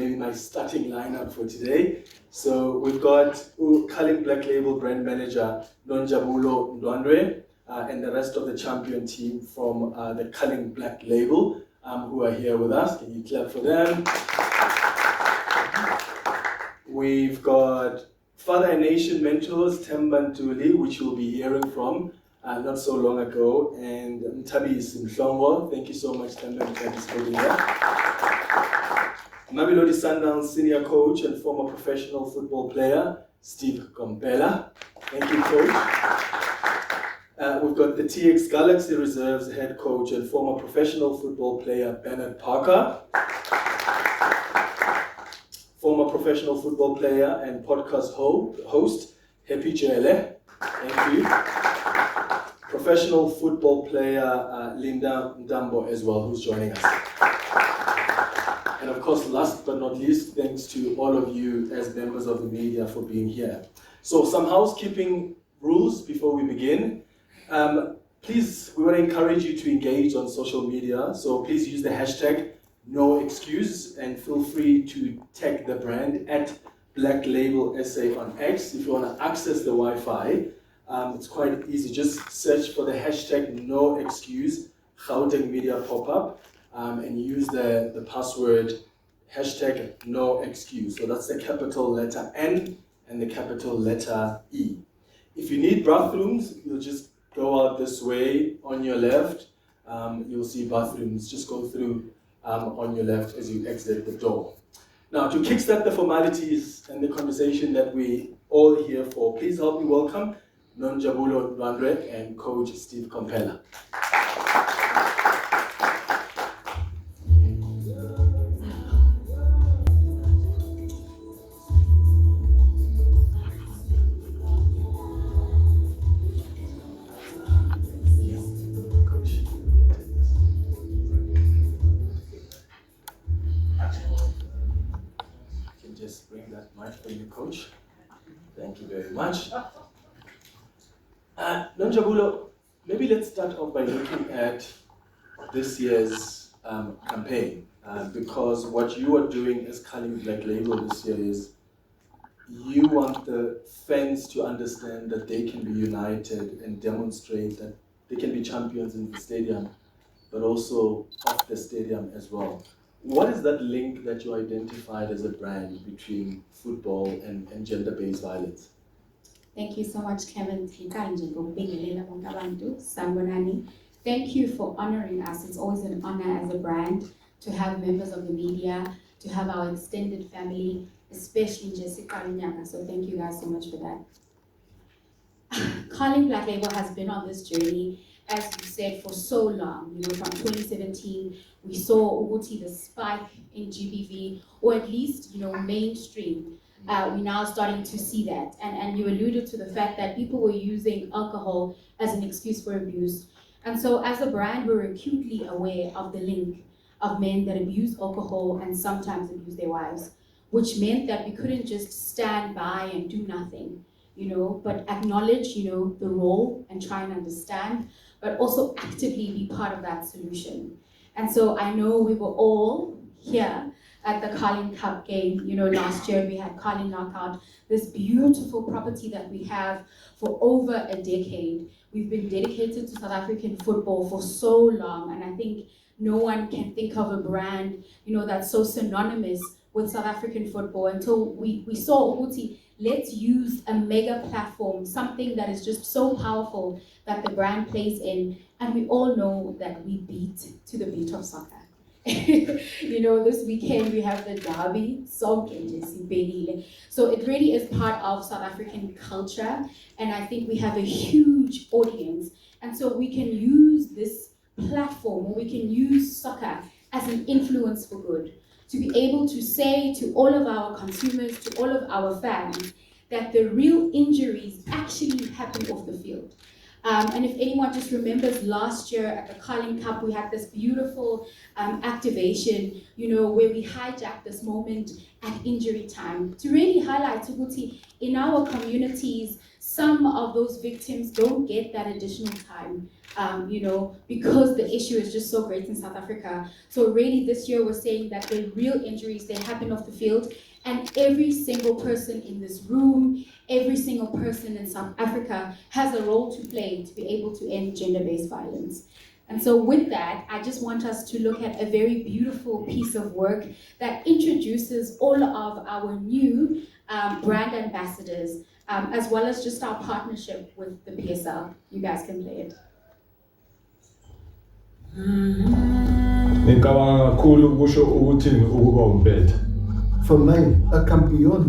maybe my starting lineup for today. So we've got Gauteng Black Label Brand Manager Nonjabulo Ndwandwe and the rest of the champion team from the Gauteng Black Label who are here with us. Can you clap for them? We've got Father and Nation mentors Themba Ntuli, which you'll be hearing from not so long ago, and Mtabi Simhlongo. Thank you so much, Themba and Mtabi, for being here. Mamelodi Sundowns senior coach and former professional football player, Steve Komphela. Thank you, coach. We've got the TX Galaxy Reserves head coach and former professional football player, Bernard Parker. Former professional football player and podcast host, Happy Jele. Thank you. Professional football player, Linda Ndambo as well, who's joining us. And of course, last but not least, thanks to all of you as members of the media for being here. So some housekeeping rules before we begin. Please, we want to encourage you to engage on social media. So please use the hashtag #NoExcuse and feel free to tag the brand at Black Label SA on X. If you want to access the Wi-Fi, it's quite easy. Just search for the hashtag #NoExcuse Gauteng Media Pop-Up and use the password hashtag #NoExcuse. So that's the capital letter N and the capital letter E. If you need bathrooms, you'll just go out this way on your left. You'll see bathrooms. Just go through on your left as you exit the door. Now, to kickstart the formalities and the conversation that we all here for, please help me welcome Nonjabulo Ndwandwe and Coach Steve Komphela. Bring that mic for you, Coach. Thank you very much. Nonjabulo, maybe let's start off by looking at this year's campaign, because what you are doing as Gauteng Black Label this year is you want the fans to understand that they can be united and demonstrate that they can be champions in the stadium, but also off the stadium as well. What is that link that you identified as a brand between football and gender-based violence? Thank you so much, Kevin. Thank you for honoring us. It's always an honor as a brand to have members of the media, to have our extended family, especially Jessica and Nyaka. So thank you guys so much for that. Gauteng Black Label has been on this journey, as you said, for so long. You know, from 2017, we saw Uguti the spike in GBV, or at least, you know, mainstream. We're now starting to see that. And you alluded to the fact that people were using alcohol as an excuse for abuse. And so as a brand, we're acutely aware of the link of men that abuse alcohol and sometimes abuse their wives, which meant that we couldn't just stand by and do nothing, you know, but acknowledge, you know, the role and try and understand, but also actively be part of that solution. And so I know we were all here at the Carling Cup game, you know, last year we had Carling Knockout, this beautiful property that we have for over a decade. We've been dedicated to South African football for so long, and I think no one can think of a brand, you know, that's so synonymous with South African football until we saw Uguti, let's use a mega platform, something that is just so powerful that the brand plays in, and we all know that we beat to the beat of soccer. You know, this weekend we have the derby, so it really is part of South African culture, and I think we have a huge audience, and so we can use this platform, or we can use soccer as an influence for good, to be able to say to all of our consumers, to all of our fans, that the real injuries actually happen off the field. And if anyone just remembers last year at the Carling Cup, we had this beautiful activation, where we hijacked this moment at injury time to really highlight Tuguti in our communities. Some of those victims don't get that additional time, because the issue is just so great in South Africa. So really this year we're saying that the real injuries, they happen off the field, and every single person in this room, every single person in South Africa has a role to play to be able to end gender-based violence. And so with that, I just want us to look at a very beautiful piece of work that introduces all of our new brand ambassadors, as well as just our partnership with the PSL. You guys can play it. Vir my, 'n kampioen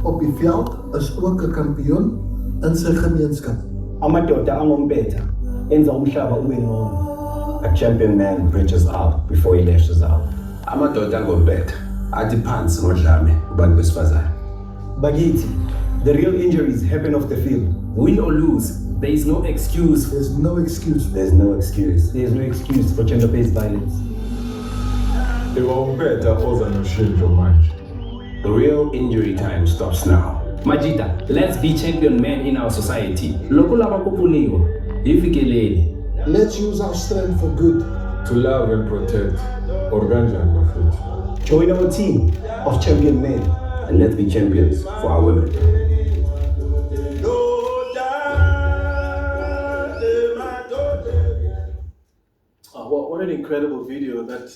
op die veld is ook 'n kampioen in sy gemeenskap. Amadoda angompetha enza umhlaba ube ngcono. A champion man reaches up before he lashes out. Amadoda angompetha athi phansi ngodlame kubantu besifazane. Bakithi, the real injuries happen off the field. Win or lose, there is no excuse. There's no excuse. There's no excuse. There's no excuse for gender-based violence. The real injury time stops now. Majida, let's be champion men in our society. Let's use our strength for good. To love and protect Organja and Mafit. Join our team of champion men and let's be champions for our women. What an incredible video that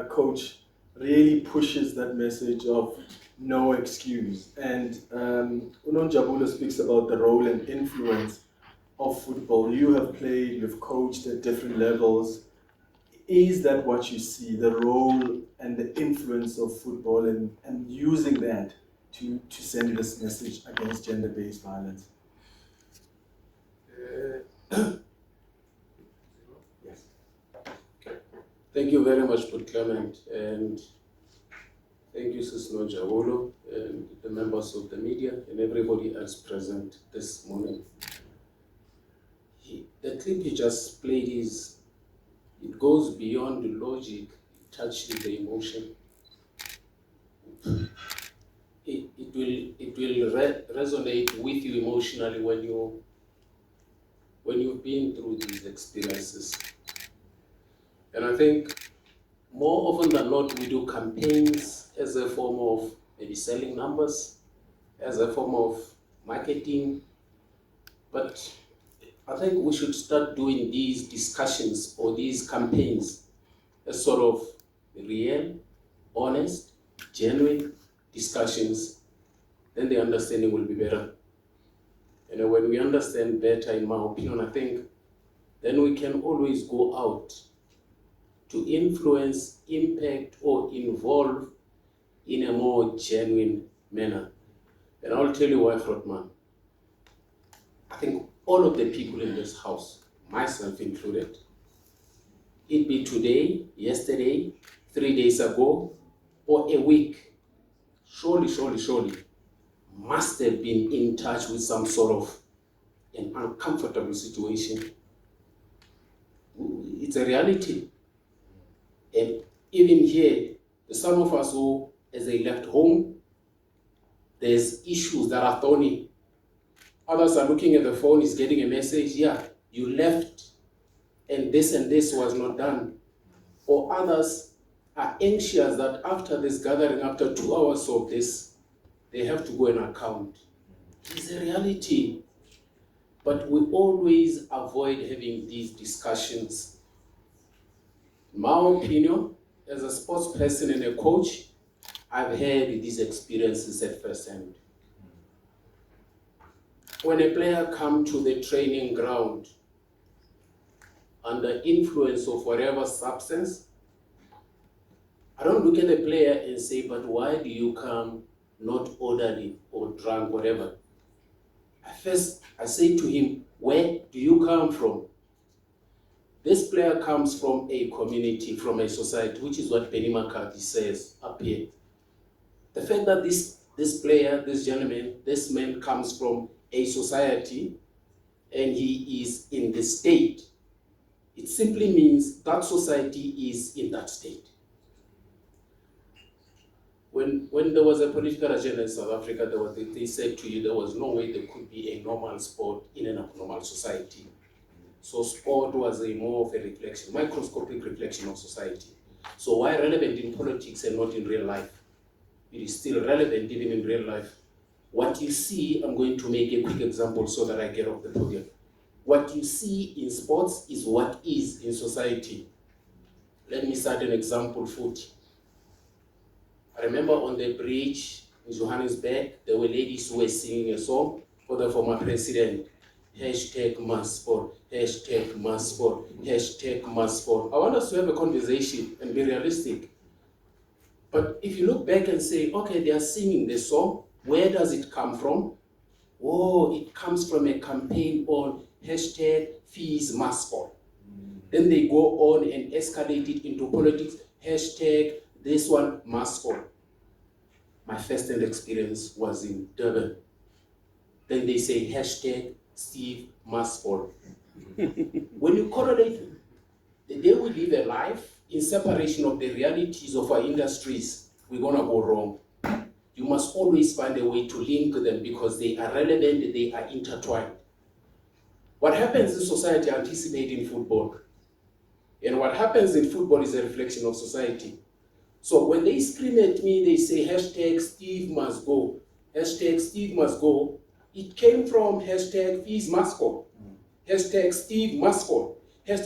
coach really pushes that message of no excuse. And Nonjabulo speaks about the role and influence of football. You have played, you've coached at different levels. Is that what you see, the role and the influence of football and using that to send this message against gender-based violence? Yes. Thank you very much, Put Clement, and thank you, Sis Nonjabulo, and the members of the media and everybody else present this morning. The clip he just played it goes beyond the logic, it touches the emotion. It will resonate with you emotionally when you've been through these experiences. And I think more often than not, we do campaigns as a form of maybe selling numbers, as a form of marketing, but I think we should start doing these discussions or these campaigns as sort of real, honest, genuine discussions. Then the understanding will be better. And when we understand better, in my opinion, I think then we can always go out to influence, impact, or involve in a more genuine manner. And I'll tell you why, Frotman. I think all of the people in this house, myself included, it be today, yesterday, 3 days ago, or a week, surely, must have been in touch with some sort of an uncomfortable situation. It's a reality. And even here, some of us who, as they left home, there's issues that are thorny. Others are looking at the phone, is getting a message, yeah, you left, and this was not done. Or others are anxious that after this gathering, after 2 hours of this, they have to go and account. It's a reality. But we always avoid having these discussions. In my opinion, as a sports person and a coach, I've had these experiences at first hand. When a player comes to the training ground under influence of whatever substance, I don't look at the player and say, but why do you come not orderly or drunk, whatever? I say to him, where do you come from? This player comes from a community, from a society, which is what Benny McCarthy says up here. The fact that this player, this gentleman, this man comes from a society and he is in the state, it simply means that society is in that state. When there was a political agenda in South Africa, they said to you there was no way there could be a normal sport in an abnormal society. So sport was a more of a reflection, microscopic reflection of society. So why relevant in politics and not in real life? It is still relevant even in real life. What you see, I'm going to make a quick example so that I get off the podium. What you see in sports is what is in society. Let me start an example foot. I remember on the bridge in Johannesburg, there were ladies who were singing a song for the former president. #MassSport, #MassSport, #MassSport. I want us to have a conversation and be realistic. But if you look back and say, okay, they are singing this song, where does it come from? Oh, it comes from a campaign on #FeesMassSport. Then they go on and escalate it into politics, this one, massport. My first-hand experience was in Durban. Then they say #Steve Massport. When you correlate the day we live a life in separation of the realities of our industries, we're gonna go wrong. You must always find a way to link them because they are relevant, they are intertwined. What happens in society anticipates in football. And what happens in football is a reflection of society. So when they scream at me, they say #Steve must go, #Steve must go. It came from #FeesMassSport, #Steve must go.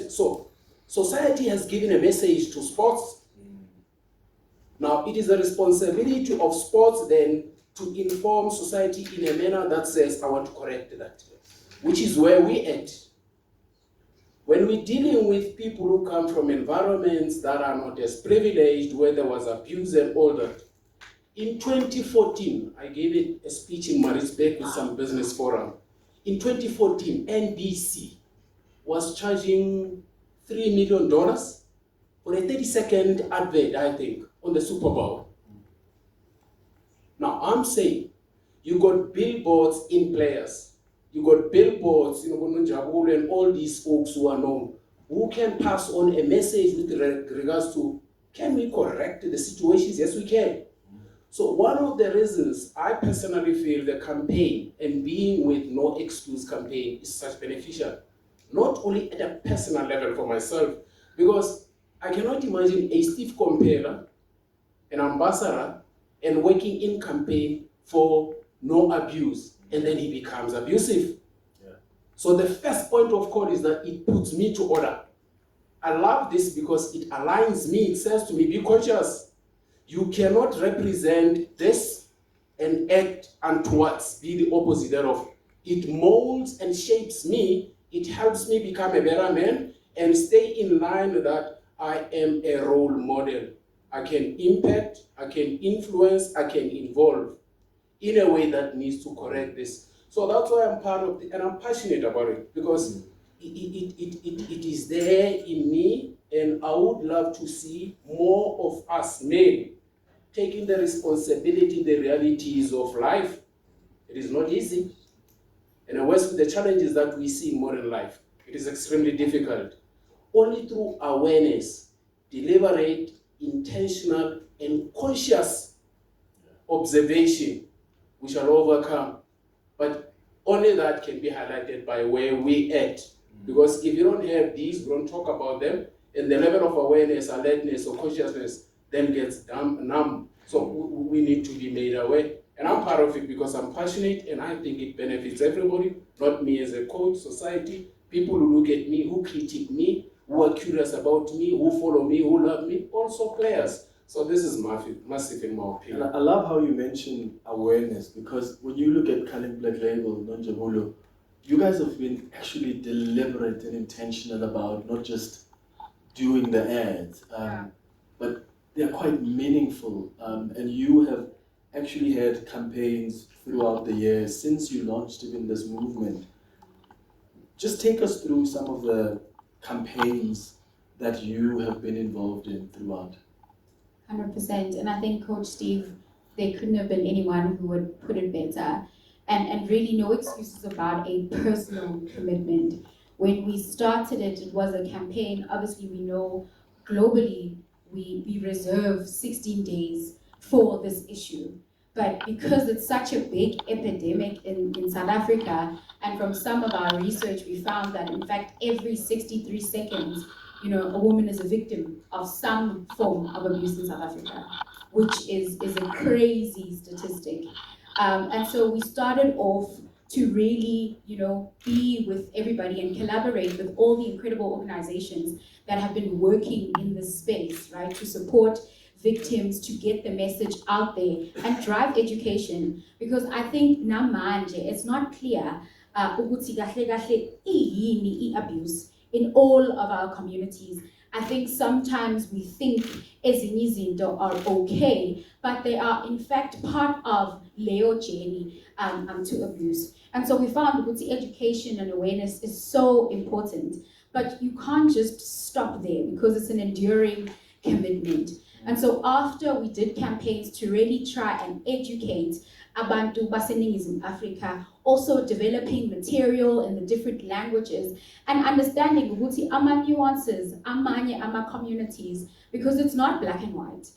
So society has given a message to sports. Now it is the responsibility of sports then to inform society in a manner that says, I want to correct that, which is where we at. When we're dealing with people who come from environments that are not as privileged, where there was abuse and all that. In 2014, I gave a speech in Maritzburg with some business forum. In 2014, NBC was charging $3 million for a 30-second advert, I think, on the Super Bowl. Now, I'm saying, you got billboards in players. You got billboards, Nonjabulo and all these folks who are known, who can pass on a message with regards to, can we correct the situations? Yes, we can. So one of the reasons I personally feel the campaign and being with No Excuse campaign is such beneficial, not only at a personal level for myself, because I cannot imagine a Steve Komphela, an ambassador, and working in campaign for no abuse, and then he becomes abusive. Yeah. So the first point of call is that it puts me to order. I love this because it aligns me, it says to me, be conscious. You cannot represent this and act untowards, be the opposite thereof. It molds and shapes me, it helps me become a better man and stay in line that I am a role model. I can impact, I can influence, I can involve in a way that needs to correct this. So that's why I'm part of it, and I'm passionate about it because it is there in me, and I would love to see more of us men taking the responsibility, the realities of life. It is not easy. And with the challenges that we see in modern life, it is extremely difficult. Only through awareness, deliberate, intentional, and conscious observation, we shall overcome. But only that can be highlighted by where we at. Because if you don't have these, we don't talk about them, and the level of awareness, alertness, or consciousness then gets numb. So we need to be made aware. And I'm part of it because I'm passionate and I think it benefits everybody, not me as a coach, society, people who look at me, who critique me, who are curious about me, who follow me, who love me, also players. So this is massive in my opinion. And I love how you mentioned awareness, because when you look at Cunning Black Label, Nonjabulo, you guys have been actually deliberate and intentional about not just doing the ads, but they're quite meaningful. And you have actually had campaigns throughout the year since you launched even this movement. Just take us through some of the campaigns that you have been involved in throughout. 100%. And I think, Coach Steve, there couldn't have been anyone who would put it better. and really no excuses about a personal commitment. When we started it, it was a campaign. Obviously, we know globally we reserve 16 days for this issue. But because it's such a big epidemic in South Africa, and from some of our research, we found that in fact every 63 seconds, a woman is a victim of some form of abuse in South Africa, which is a crazy statistic. And so we started off to really, be with everybody and collaborate with all the incredible organizations that have been working in this space, right, to support victims, to get the message out there and drive education. Because I think namanje, it's not clear ukuthi kahle kahle iyini abuse in all of our communities. I think sometimes we think ezinye izinto are okay, but they are in fact part of leyo journey to abuse. And so we found that education and awareness is so important, but you can't just stop there because it's an enduring commitment. And so after we did campaigns to really try and educate abantu baseningizimu Africa, also developing material in the different languages and understanding ukuthi ama nuances, amanye ama communities, because it's not black and white.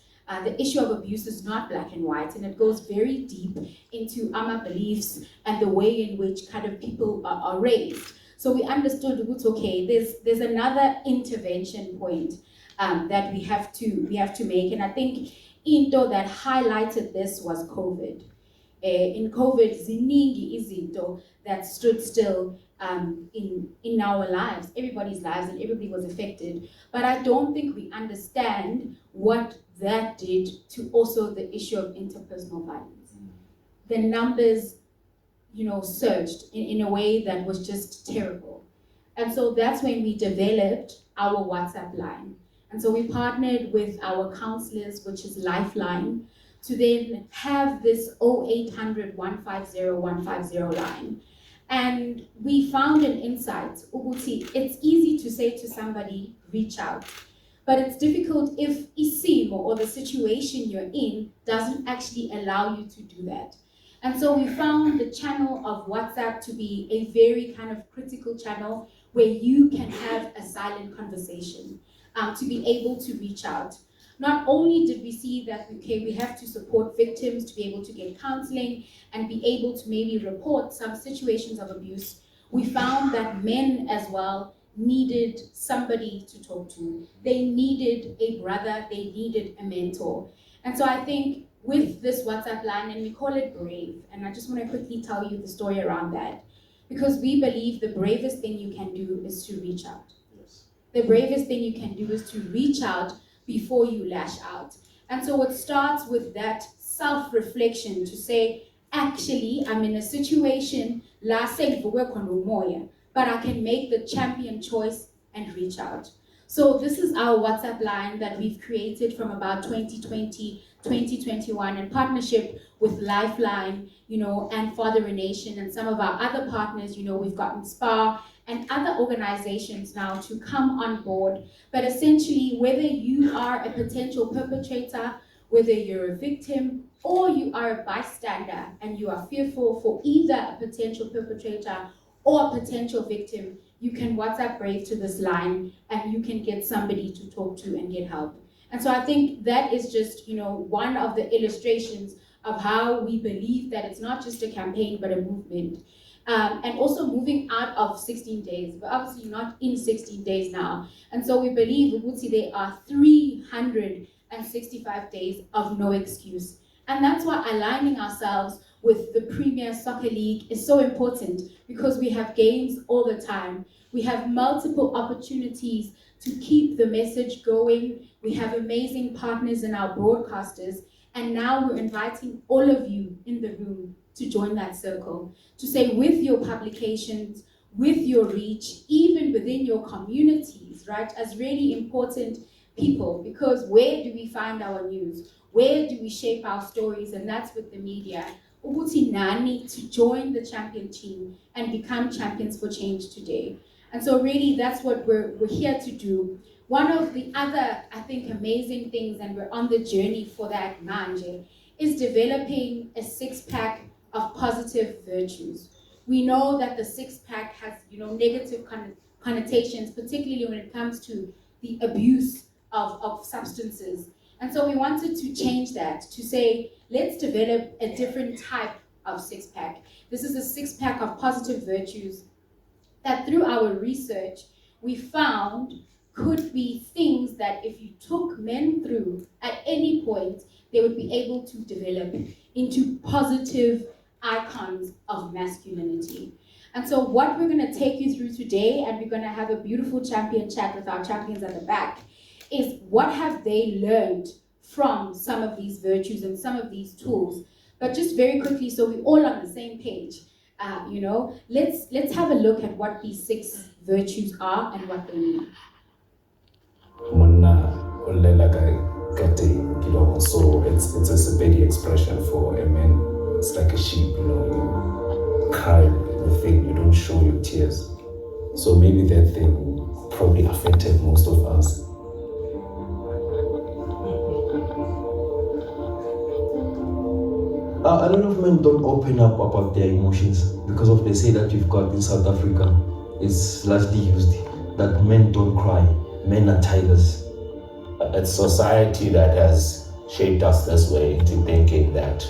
The issue of abuse is not black and white, and it goes very deep into ama beliefs and the way in which kind of people are raised. So we understood, okay, there's another intervention point that we have to make, and I think into that highlighted this was COVID. In COVID, ziningi izinto that stood still in our lives, everybody's lives, and everybody was affected. But I don't think we understand what that did to also the issue of interpersonal violence. The numbers, surged in a way that was just terrible. And so that's when we developed our WhatsApp line. And so we partnered with our counselors, which is Lifeline, to then have this 0800 150 150 line. And we found an insight, Uguti, it's easy to say to somebody, reach out. But it's difficult if isimo or the situation you're in doesn't actually allow you to do that. And so we found the channel of WhatsApp to be a very kind of critical channel where you can have a silent conversation, to be able to reach out. Not only did we see that, okay, we have to support victims to be able to get counseling and be able to maybe report some situations of abuse, we found that men as well needed somebody to talk to. They needed a brother, they needed a mentor. And so I think with this WhatsApp line, and we call it Brave, and I just want to quickly tell you the story around that, because we believe the bravest thing you can do is to reach out. Yes. The bravest thing you can do is to reach out before you lash out. And so it starts with that self-reflection to say, actually, I'm in a situation, but I can make the champion choice and reach out. So this is our WhatsApp line that we've created from about 2020, 2021 in partnership with Lifeline, and Father a Nation and some of our other partners. We've gotten SPA and other organizations now to come on board. But essentially, whether you are a potential perpetrator, whether you're a victim, or you are a bystander and you are fearful for either a potential perpetrator or a potential victim, you can WhatsApp Brave to this line and you can get somebody to talk to and get help. And so I think that is just, one of the illustrations of how we believe that it's not just a campaign, but a movement. And also moving out of 16 days. We're obviously not in 16 days now. And so we believe, there are 365 days of no excuse. And that's why aligning ourselves with the Premier Soccer League is so important, because we have games all the time. We have multiple opportunities to keep the message going. We have amazing partners in our broadcasters. And now we're inviting all of you in the room to join that circle, to say with your publications, with your reach, even within your communities, right, as really important people, because where do we find our news? Where do we shape our stories? And that's with the media. Uguti nani to join the champion team and become champions for change today. And so really that's what we're here to do. One of the other, I think, amazing things, and we're on the journey for that, Manje, is developing a 6-pack of positive virtues. We know that the six-pack has, negative connotations, particularly when it comes to the abuse of substances. And so we wanted to change that, to say, let's develop a different type of six-pack. This is a six-pack of positive virtues that through our research, we found could be things that if you took men through at any point, they would be able to develop into positive icons of masculinity. And so what we're going to take you through today, and we're going to have a beautiful champion chat with our champions at the back, is what have they learned from some of these virtues and some of these tools. But just very quickly, so we're all on the same page, let's have a look at what these 6 virtues are and what they mean. So it's a Sepedi expression for a man. It's like a sheep, you cry the thing, you don't show your tears. So maybe that thing probably affected most of us. A lot of men don't open up about their emotions because of the say that we've got in South Africa. It's largely used that men don't cry, men are tigers. It's society that has shaped us this way into thinking that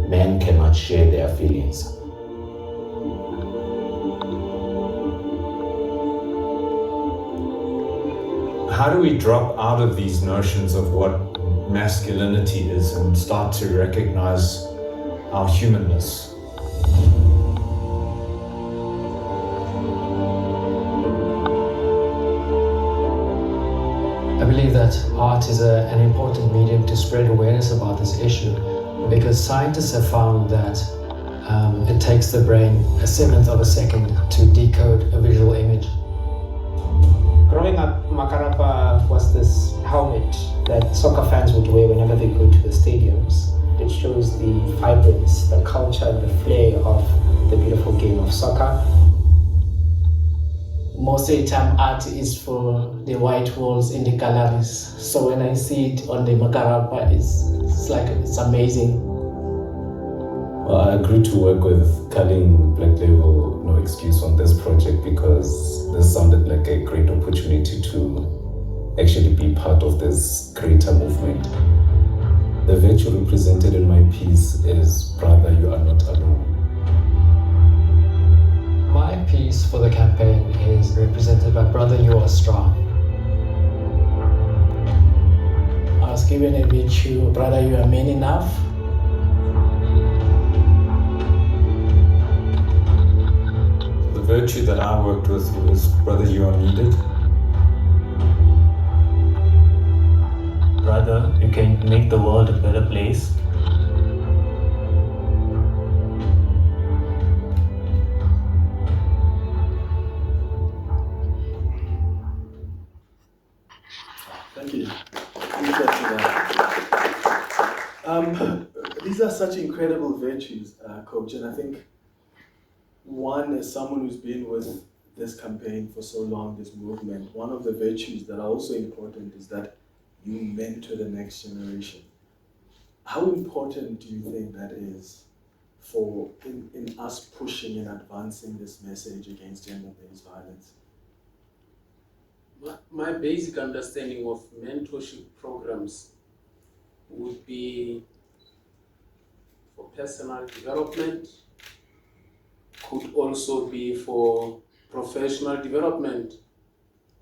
men cannot share their feelings. How do we drop out of these notions of what masculinity is and start to recognize our humanness? I believe that art is an important medium to spread awareness about this issue, because scientists have found that it takes the brain a 1/7 of a second to decode a visual image. Growing up, Makarapa was this helmet that soccer fans would wear whenever they go to the stadiums. It shows the vibrance, the culture, and the flair of the beautiful game of soccer. Most of the time, art is for the white walls in the galleries. So when I see it on the Makarapa, it's amazing. Well, I agreed to work with Culling Black Label No Excuse on this project because this sounded like a great opportunity to actually be part of this greater movement. The virtue represented in my piece is brother, you are not alone. My piece for the campaign is represented by Brother You Are Strong. I was given a virtue, brother, you are man enough. The virtue that I worked with was brother, you are needed. Brother, you can make the world a better place. Thank you. These are such incredible virtues, Coach, and I think one, as someone who's been with this campaign for so long, this movement, one of the virtues that are also important is that you mentor the next generation. How important do you think that is for in us pushing and advancing this message against gender-based violence? My basic understanding of mentorship programs would be for personal development, could also be for professional development.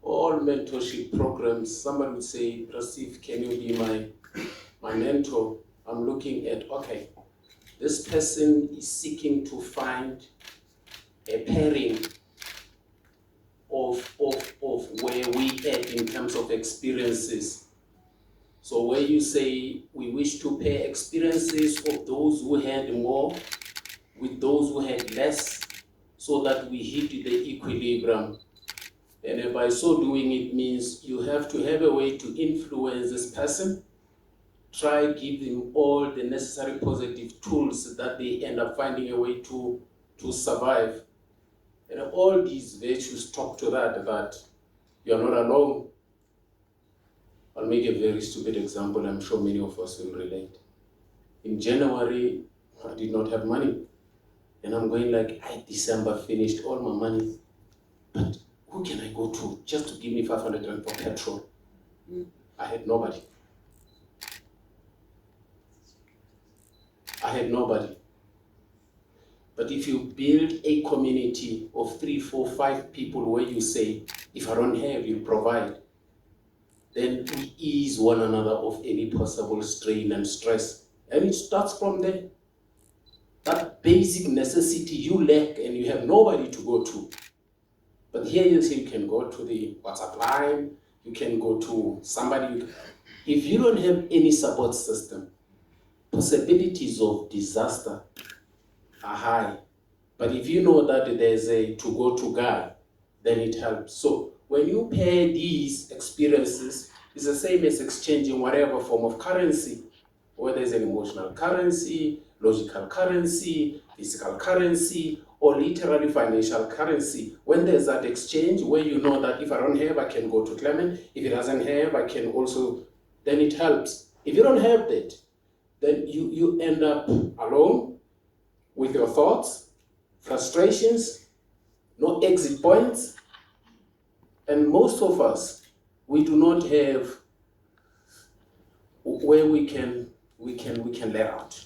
All mentorship programs, somebody would say, Prasif, can you be my mentor? I'm looking at, okay, this person is seeking to find a pairing of where we at in terms of experiences. So where you say we wish to pair experiences of those who had more with those who had less, so that we hit the equilibrium. And by so doing, it means you have to have a way to influence this person, try give them all the necessary positive tools that they end up finding a way to survive. And all these virtues talk to that you're not alone. I'll make a very stupid example, I'm sure many of us will relate. In January, I did not have money. And I'm going like, December finished all my money. But who can I go to just to give me 500 rand for petrol? I had nobody. I had nobody. But if you build a community of 3, 4, 5 people where you say, if I don't have, you provide, then we ease one another of any possible strain and stress. And it starts from there. That basic necessity you lack and you have nobody to go to. But here you say you can go to the WhatsApp line, you can go to somebody. If you don't have any support system, possibilities of disaster are high. But if you know that there's a to-go-to guy, then it helps. So when you pair these experiences, it's the same as exchanging whatever form of currency, whether it's an emotional currency, logical currency, physical currency, or literally financial currency. When there's that exchange where you know that if I don't have, I can go to Clement. If he doesn't have, I can also, then it helps. If you don't have that, then you end up alone with your thoughts, frustrations, no exit points. And most of us, we do not have where we can let out.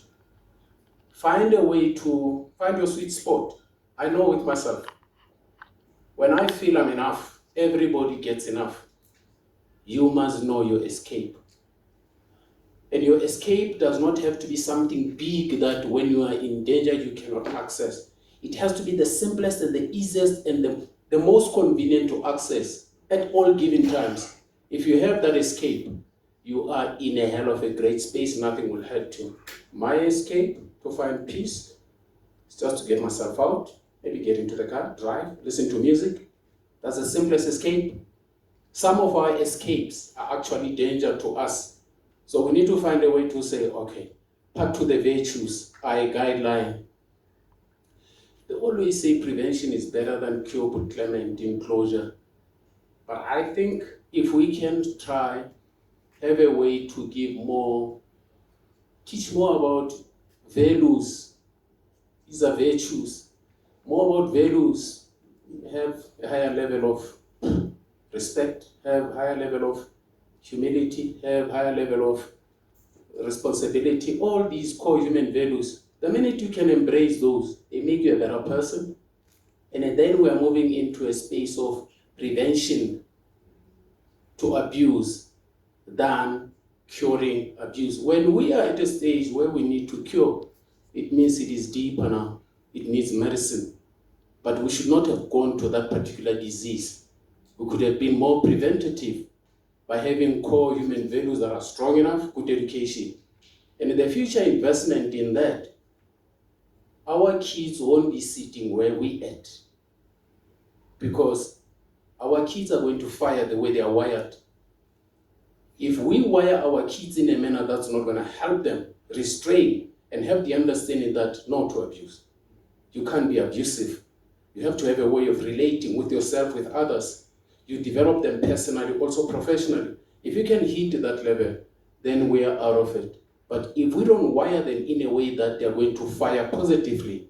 Find a way to find your sweet spot. I know with myself, when I feel I'm enough, everybody gets enough. You must know your escape. And your escape does not have to be something big that when you are in danger, you cannot access. It has to be the simplest and the easiest and the most convenient to access at all given times. If you have that escape, you are in a hell of a great space, nothing will hurt you. My escape to find peace is just to get myself out, maybe get into the car, drive, listen to music. That's the simplest escape. Some of our escapes are actually danger to us. So we need to find a way to say, okay, back to the virtues, our guideline. They always say prevention is better than cure, put Clement in closure. But I think if we can try, have a way to give more, teach more about values. These are virtues. More about values, have a higher level of respect, have higher level of humility, have higher level of responsibility, all these core human values. The minute you can embrace those, they make you a better person. And then we are moving into a space of prevention to abuse than curing abuse. When we are at a stage where we need to cure, it means it is deeper now. It needs medicine. But we should not have gone to that particular disease. We could have been more preventative by having core human values that are strong enough, good education. And the future investment in that, our kids won't be sitting where we at. Because our kids are going to fire the way they are wired. If we wire our kids in a manner that's not going to help them restrain and have the understanding that no to abuse. You can't be abusive. You have to have a way of relating with yourself, with others. You develop them personally, also professionally. If you can hit that level, then we are out of it. But if we don't wire them in a way that they're going to fire positively,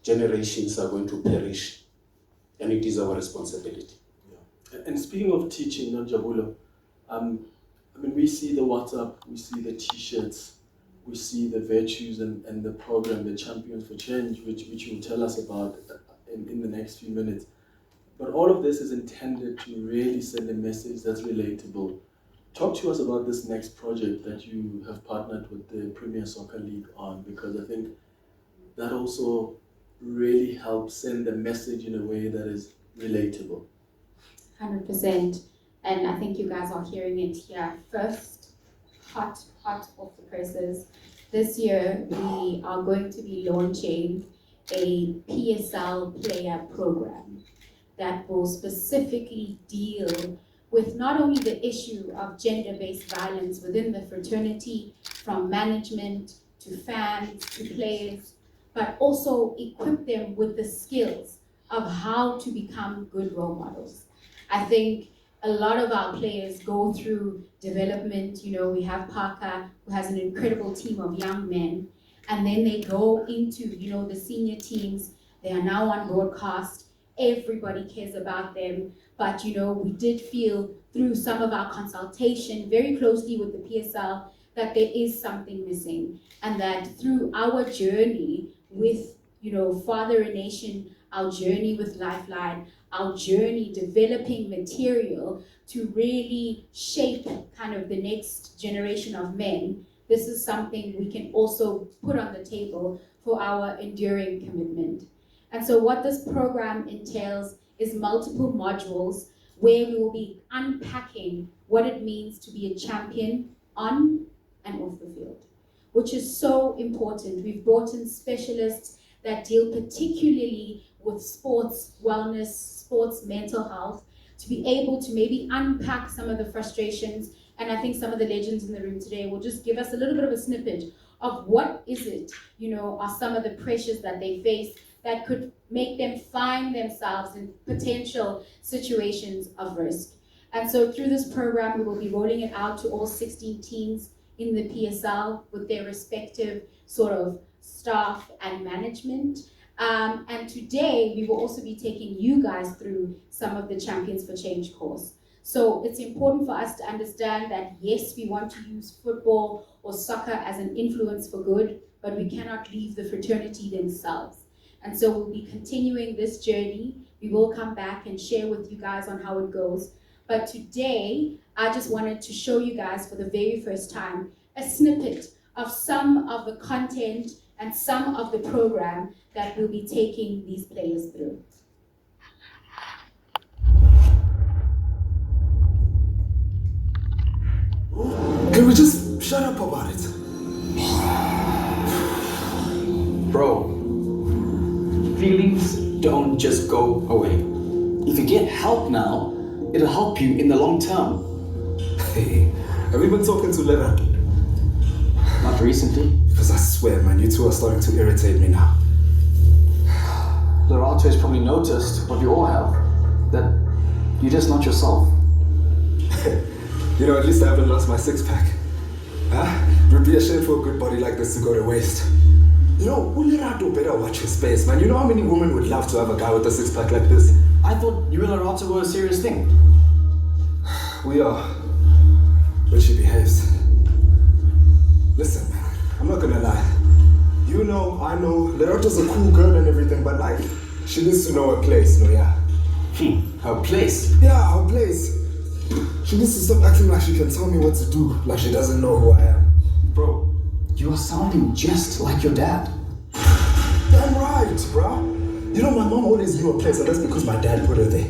generations are going to perish. And it is our responsibility. Yeah. And speaking of teaching, Nonjabulo, we see the WhatsApp, we see the T-shirts, we see the virtues and the program, the Champions for Change, which you'll tell us about in the next few minutes. But all of this is intended to really send a message that's relatable. Talk to us about this next project that you have partnered with the Premier Soccer League on, because I think that also really helps send the message in a way that is relatable. 100%. And I think you guys are hearing it here first, hot off the presses. This year, we are going to be launching a PSL player program that will specifically deal with not only the issue of gender-based violence within the fraternity, from management to fans to players, but also equip them with the skills of how to become good role models. I think a lot of our players go through development. We have Parker, who has an incredible team of young men, and then they go into, the senior teams. They are now on broadcast. Everybody cares about them. But, we did feel through some of our consultation very closely with the PSL that there is something missing, and that through our journey with, Father a Nation, our journey with Lifeline, our journey developing material to really shape kind of the next generation of men, this is something we can also put on the table for our enduring commitment. And so what this program entails is multiple modules where we will be unpacking what it means to be a champion on and off the field, which is so important. We've brought in specialists that deal particularly with sports wellness, sports mental health, to be able to maybe unpack some of the frustrations. And I think some of the legends in the room today will just give us a little bit of a snippet of what is it, are some of the pressures that they face that could make them find themselves in potential situations of risk. And so through this program, we will be rolling it out to all 16 teams in the PSL with their respective sort of staff and management. And today, we will also be taking you guys through some of the Champions for Change course. So it's important for us to understand that, yes, we want to use football or soccer as an influence for good, but we cannot leave the fraternity themselves. And so we'll be continuing this journey. We will come back and share with you guys on how it goes. But today, I just wanted to show you guys for the very first time a snippet of some of the content and some of the program that we'll be taking these players through. Can we just shut up about it? Bro, feelings don't just go away. If you get help now, it'll help you in the long term. Hey, have you been talking to Lerato? Not recently. Because I swear, man, you two are starting to irritate me now. Lerato has probably noticed what we all have, that you're just not yourself. At least I haven't lost my six-pack. Huh? It would be a shame for a good body like this to go to waste. Lerato better watch his space, man. You know how many women would love to have a guy with a six-pack like this? I thought you and Lerato were a serious thing. We are. But she behaves. Listen, man, I'm not gonna lie. You know, I know, Lerato's a cool girl and everything, but she needs to know her place, no, yeah? Her place? Yeah, her place. She needs to stop acting like she can tell me what to do, like she doesn't know who I am. Bro, you are sounding just like your dad. Damn right, bruh. My mom always knew a place, and that's because my dad put her there.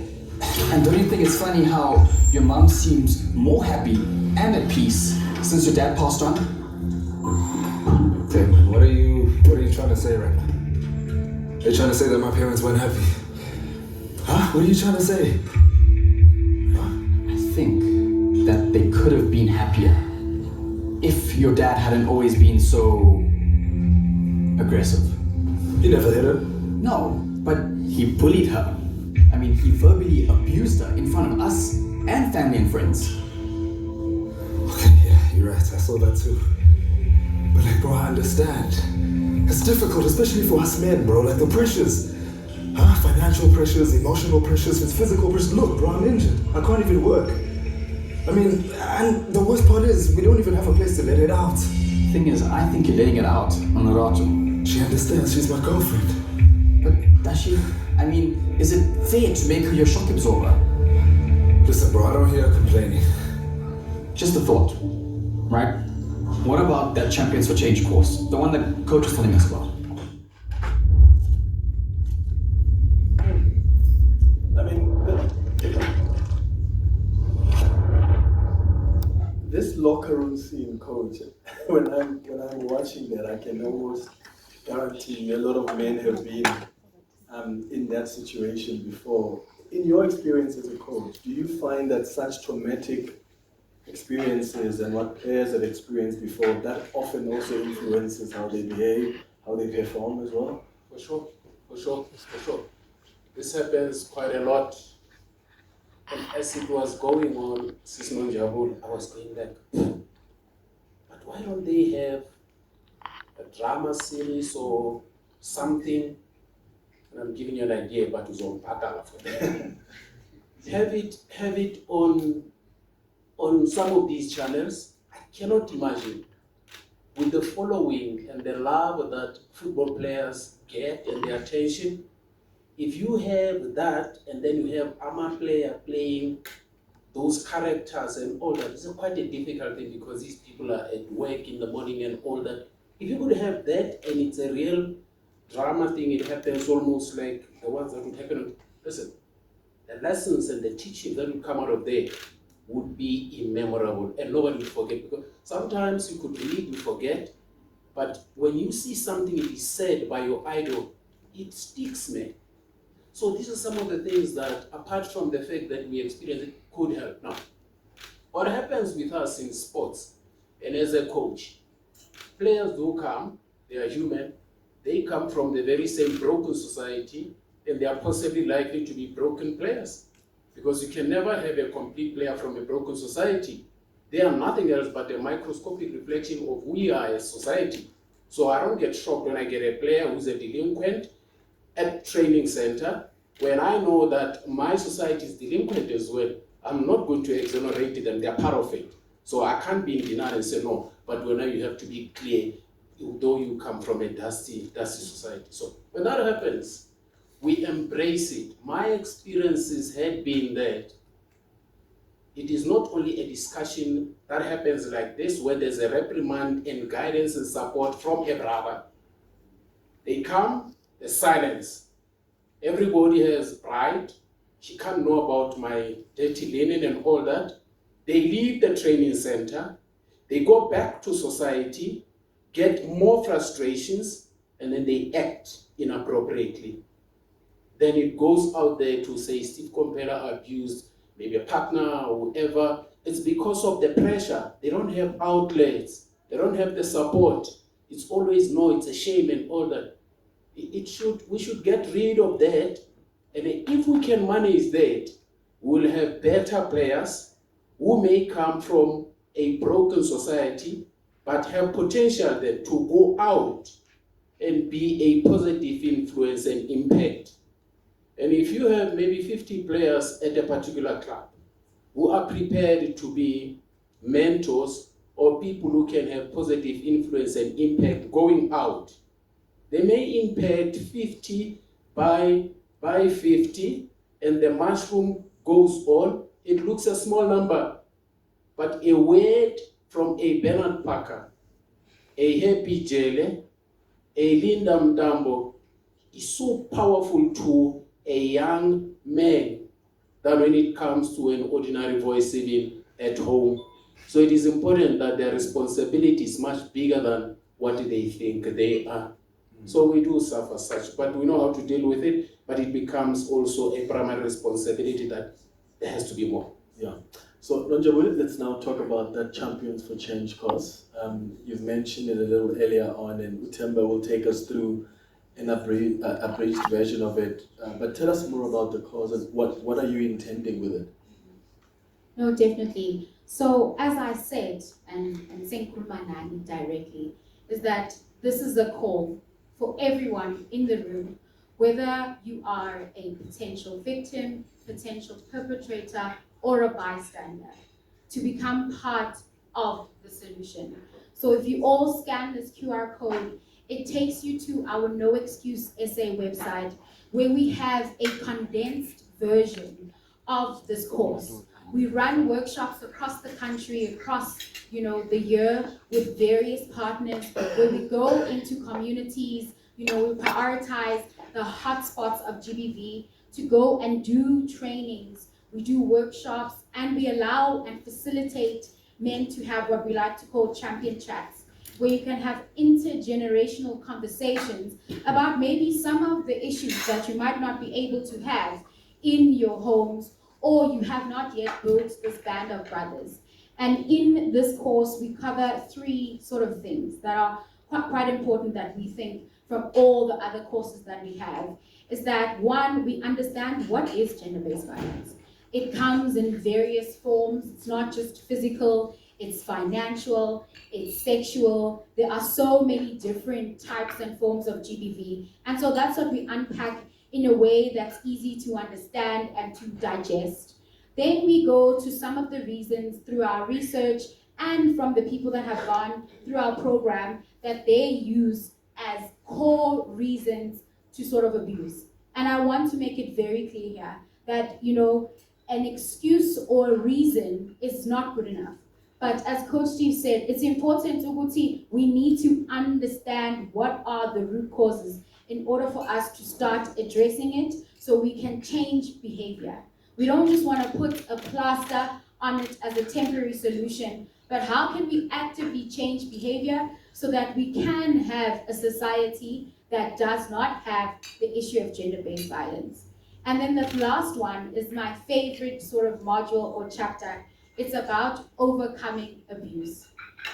And don't you think it's funny how your mom seems more happy and at peace since your dad passed on? Okay, man, what are you trying to say right now? Are you trying to say that my parents weren't happy? Huh? What are you trying to say? I think that they could have been happier if your dad hadn't always been so aggressive. He never hit her? No, but he bullied her. I mean, he verbally abused her in front of us and family and friends. Okay, yeah, you're right. I saw that too. But bro, I understand. It's difficult, especially for us men, bro. The pressures. Financial pressures, emotional pressures, physical pressures. Look, bro, I'm injured. I can't even work. And the worst part is, we don't even have a place to let it out. Thing is, I think you're letting it out on Lerato. She understands, she's my girlfriend. But does she? I mean, is it fair to make her your shock absorber? Listen, bro, I don't hear her complaining. Just a thought, right? What about that Champions for Change course? The one that coach was telling us about? This locker room scene, coach, when I'm watching that, I can almost guarantee a lot of men have been in that situation before. In your experience as a coach, do you find that such traumatic experiences and what players have experienced before, that often also influences how they behave, how they perform as well? For sure. This happens quite a lot. And as it was going on, Sis Nonjabulo, I was going like, but why don't they have a drama series or something, and I'm giving you an idea, but it's on Patala for that. have it on some of these channels. I cannot imagine, with the following and the love that football players get and the attention, if you have that and then you have amateur player playing those characters and all that, it's quite a difficult thing because these people are at work in the morning and all that. If you could have that and it's a real drama thing, it happens almost like the ones that would happen. Listen, the lessons and the teaching that would come out of there would be immemorable and nobody would forget, because sometimes you could read and forget, but when you see something it is said by your idol, it sticks, man. So these are some of the things that, apart from the fact that we experience it, could help. Now, what happens with us in sports, and as a coach, players do come, they are human, they come from the very same broken society, and they are possibly likely to be broken players. Because you can never have a complete player from a broken society. They are nothing else but a microscopic reflection of who we are as society. So I don't get shocked when I get a player who's a delinquent at training center, when I know that my society is delinquent as well. I'm not going to exonerate them, they're part of it. So I can't be in denial and say no, but when you have to be clear, though you come from a dusty society. So when that happens, we embrace it. My experiences had been that it is not only a discussion that happens like this, where there's a reprimand and guidance and support from a brother. They come, there's silence. Everybody has pride. She can't know about my dirty linen and all that. They leave the training center. They go back to society, get more frustrations, and then they act inappropriately. Then it goes out there to say Steve Komphela abused maybe a partner or whoever. It's because of the pressure. They don't have outlets. They don't have the support. It's always no, it's a shame and all that. We should get rid of that. And if we can manage that, we'll have better players who may come from a broken society, but have potential then to go out and be a positive influence and impact. And if you have maybe 50 players at a particular club who are prepared to be mentors or people who can have positive influence and impact going out, they may impact 50 by 50, and the mushroom goes on. It looks a small number, but a word from a Bernard Parker, a Happy Jele, a Linda Mdambo is so powerful to a young man than when it comes to an ordinary voice even at home. So it is important that their responsibility is much bigger than what they think they are. So we do suffer such, but we know how to deal with it, but it becomes also a primary responsibility that there has to be more. Yeah. So Nonjabulo, let's now talk about that Champions for Change cause. You've mentioned it a little earlier on, and Utemba will take us through an abridged version of it. But tell us more about the cause and what are you intending with it? No, definitely. So as I said, and saying Kulmanani directly, is that this is a call for everyone in the room, whether you are a potential victim, potential perpetrator, or a bystander, to become part of the solution. So if you all scan this QR code, it takes you to our No Excuse SA website, where we have a condensed version of this course. We run workshops across the country, across the year with various partners, where we go into communities, we prioritize the hotspots of GBV to go and do trainings. We do workshops, and we allow and facilitate men to have what we like to call champion chats, where you can have intergenerational conversations about maybe some of the issues that you might not be able to have in your homes, or you have not yet built this band of brothers. And in this course, we cover three sort of things that are quite important that we think from all the other courses that we have, is that one, we understand what is gender-based violence. It comes in various forms. It's not just physical. it's financial, it's sexual. There are so many different types and forms of GBV. And so that's what we unpack in a way that's easy to understand and to digest. Then we go to some of the reasons through our research and from the people that have gone through our program that they use as core reasons to sort of abuse. And I want to make it very clear here that, you know, an excuse or a reason is not good enough. But as Coach Steve said, it's important, Uguti, we need to understand what are the root causes in order for us to start addressing it so we can change behavior. We don't just want to put a plaster on it as a temporary solution, but how can we actively change behavior so that we can have a society that does not have the issue of gender-based violence? And then the last one is my favorite sort of module or chapter. It's about overcoming abuse.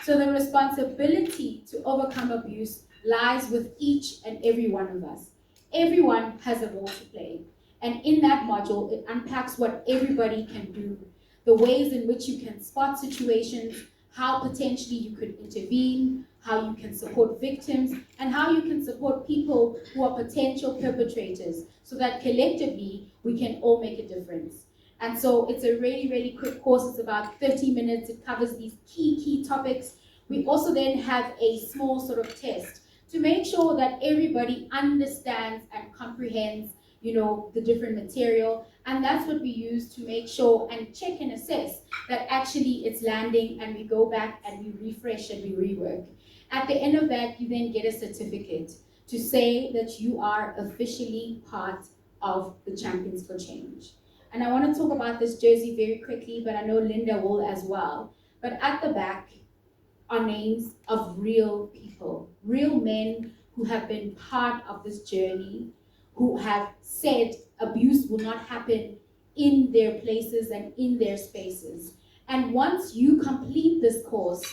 So the responsibility to overcome abuse lies with each and every one of us. Everyone has a role to play. And in that module, it unpacks what everybody can do, the ways in which you can spot situations, how potentially you could intervene, how you can support victims, and how you can support people who are potential perpetrators so that collectively we can all make a difference. And so it's a really, really quick course. It's about 30 minutes. It covers these key topics. We also then have a small sort of test to make sure that everybody understands and comprehends, you know, the different material. And that's what we use to make sure and check and assess that actually it's landing, and we go back and we refresh and we rework. At the end of that, you then get a certificate to say that you are officially part of the Champions for Change. And I want to talk about this jersey very quickly, but I know Linda will as well. But at the back are names of real people, real men who have been part of this journey, who have said abuse will not happen in their places and in their spaces. And once you complete this course,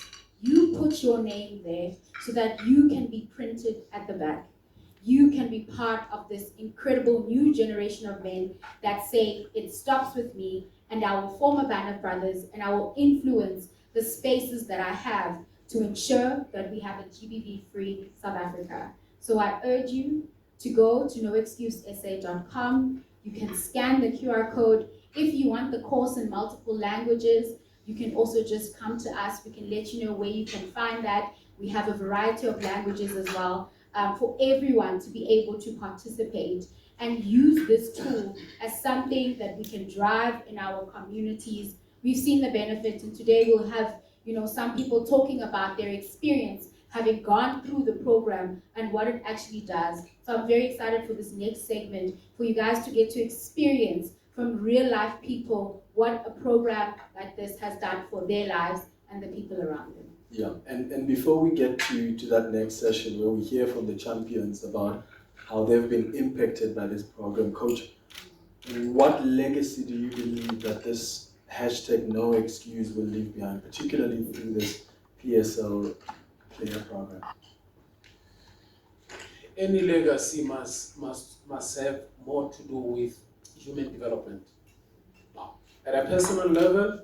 you put your name there so that you can be printed at the back. You can be part of this incredible new generation of men that say, it stops with me, and I will form a band of brothers, and I will influence the spaces that I have to ensure that we have a GBV-free South Africa. So I urge you to go to noexcusesa.com. You can scan the QR code. If you want the course in multiple languages, you can also just come to us. We can let you know where you can find that. We have a variety of languages as well. For everyone to be able to participate and use this tool as something that we can drive in our communities. We've seen the benefits, and today we'll have, you know, some people talking about their experience having gone through the program and what it actually does. So I'm very excited for this next segment for you guys to get to experience from real life people what a program like this has done for their lives and the people around them. Yeah, and before we get to that next session where we hear from the champions about how they've been impacted by this program, Coach, what legacy do you believe that this hashtag No Excuse will leave behind, particularly through this PSL player program? Any legacy must have more to do with human development. Now, at a personal level,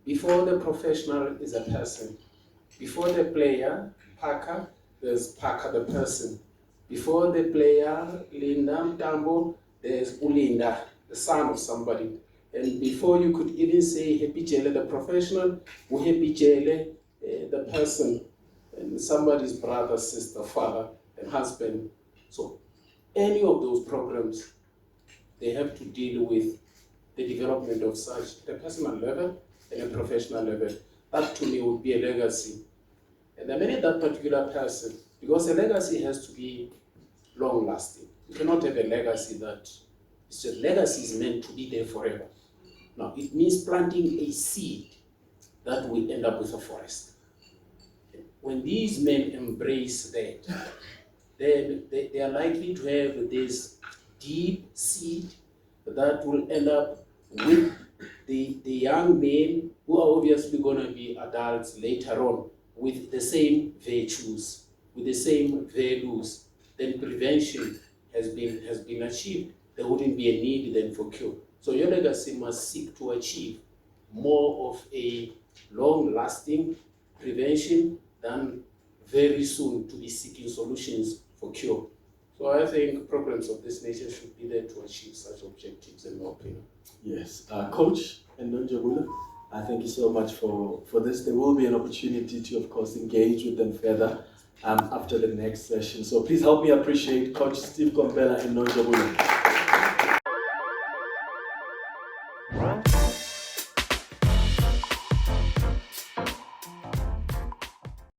before the professional is a person. Before the player, Parker, there's Parker the person. Before the player, Linda Mtambo, there's Ulinda, the son of somebody. And before you could even say Happy Jele the professional, or Happy Jele the person, and somebody's brother, sister, father, and husband. So any of those programs, they have to deal with the development of such at a personal level and a professional level. That to me would be a legacy. And the minute that particular person, because a legacy has to be long lasting. You cannot have a legacy that, it's just legacy is meant to be there forever. Now, it means planting a seed that will end up with a forest. When these men embrace that, then they are likely to have this deep seed that will end up with the young men who are obviously going to be adults later on with the same virtues, with the same values. Then prevention has been achieved. There wouldn't be a need then for cure. So your legacy must seek to achieve more of a long-lasting prevention than very soon to be seeking solutions for cure. So I think programs of this nature should be there to achieve such objectives, in my opinion. Yes. Coach and Nonjabulo, thank you so much for this. There will be an opportunity to, of course, engage with them further after the next session. So please help me appreciate Coach Steve Komphela and Nonjabulo.